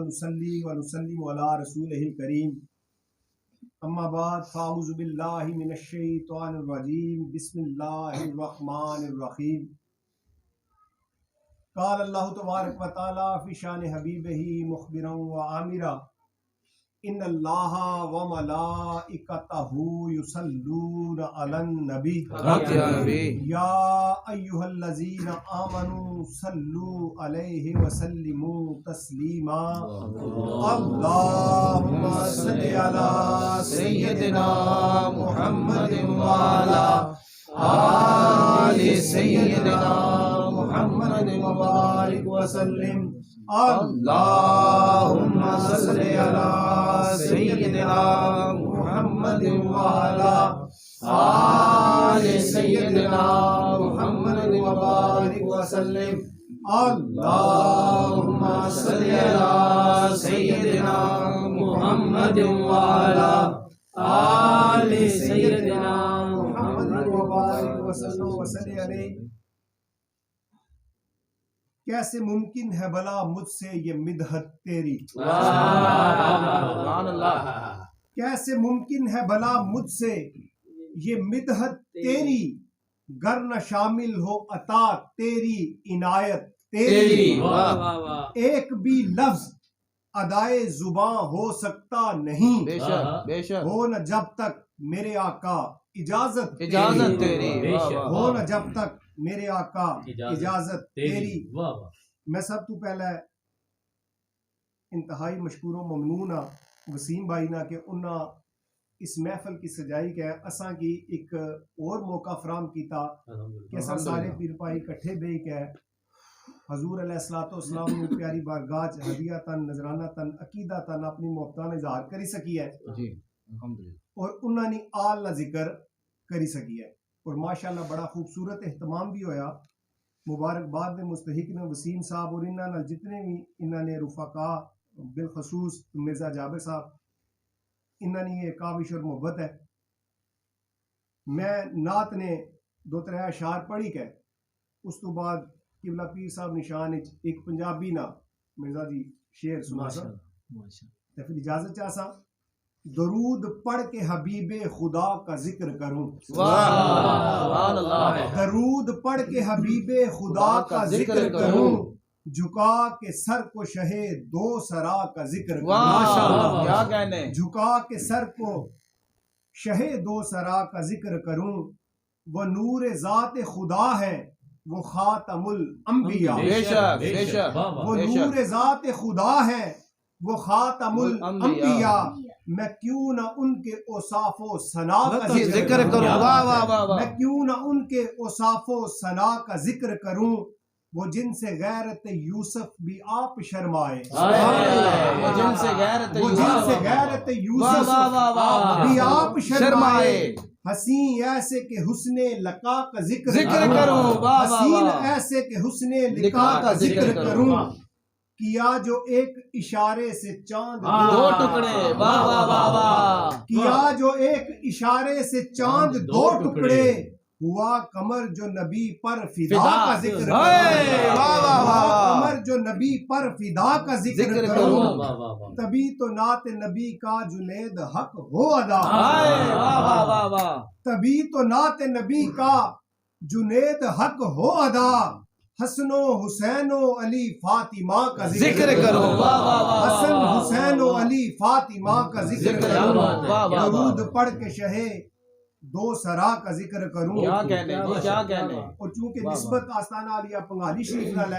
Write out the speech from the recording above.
ونصلي ونسلم على رسوله الكريم اما بعد فاعوذ بالله من الشيطان الرجيم بسم الله الرحمن الرحيم قال الله تبارك وتعالى في شان حبيبه مخبرا وآمرا ان اللہ وملائکتہ یصلون علی النبی یا ایھا الذین آمنوا صلوا علیہ وسلموا تسلیما اللہم صل علی سیدنا محمد وعلی آل سیدنا محمد وبارک وسلم اللہم صل علی سیدنا محمد وعلی آل سیدنا محمد وبارک وسلم اللہم صل علی سیدنا محمد وعلی آل سیدنا محمد وبارک وسلم وصلی علیہ۔ کیسے ممکن ہے بھلا مجھ سے یہ مدحت تیری، کیسے ممکن ہے بھلا مجھ سے یہ مدحت تیری، گر نہ شامل ہو عطا تیری عنایت تیری، ایک بھی لفظ ادائے زباں ہو سکتا نہیں، ہو نہ جب تک میرے آقا اجازت تیری، ہو نہ جب تک میرے آقا اجازت تیری۔ میں سب تو پہلے انتہائی مشکور و ممنون وسیم بھائی نا کہ انہاں اس محفل کی سجائی کہ اساں کی ایک اور موقع فراہم کیتا کہ اساں سارے پیر پائی کٹھے بے کہ حضور علیہ الصلوۃ والسلام نے پیاری بارگاہ ہدیہ تن نذرانہ تن عقیدہ تن اپنی محبتاں اظہار کری سکی ہے اور انہاں نے آل نہ ذکر کری سکی ہے، اور ماشاءاللہ بڑا خوبصورت اہتمام بھی ہویا۔ مبارکباد نے مستحق نے وسیم صاحب اور انہاں نال جتنے بھی انہاں نے رفقا بالخصوص مرزا جابر صاحب انہاں نے یہ کاوش اور محبت ہے۔ میں نعت نے دو ترے اشعار پڑھی کہ اس تو بعد قبلہ پیر صاحب نشان ایک پنجابی نا مرزا جی شعر سنا سا تے پھر اجازت چاہسا درود پڑھ کے حبیب خدا کا ذکر کروں، درود پڑھ کے حبیب خدا کا ذکر کروں، جھکا کے سر کو شہ دو سرا کا ذکر کروں، جھکا کے سر کو شہ دو سرا کا ذکر کروں، وہ نور ذات خدا ہے وہ خاتم الانبیاء، وہ نور ذات خدا ہے وہ خاتم الانبیاء، میں کیوں نہ ان کے اوصاف و ثنا کا ذکر کروں، میں کیوں نہ ان کے اوصاف و ثنا کا ذکر کروں، وہ جن سے غیرت یوسف بھی آپ شرمائے، وہ جن سے غیرت یوسف بھی آپ شرمائے، حسین ایسے کہ حسن لقا کا ذکر کروں، حسین ایسے کہ حسن لقا کا ذکر کروں، کیا جو ایک اشارے سے چاند دو ٹکڑے، کیا جو ایک اشارے سے چاند دو ٹکڑے، ہوا قمر جو نبی پر فدا کا ذکر کروں، ہوا قمر جو نبی پر فدا کا ذکر کروں، تبھی تو نعت نبی کا جنید حق ہو ادا، تبھی تو نعت نبی کا جنید حق ہو ادا، حسن و حسین و علی فاطمہ کا ذکر کرو، حسن حسین و علی فاطمہ کا ذکر کرو، درود پڑھ کے شہ دو سرا کا ذکر کروں، اور چونکہ نسبت آستانہ عالیہ پنگالی شریف نال ہے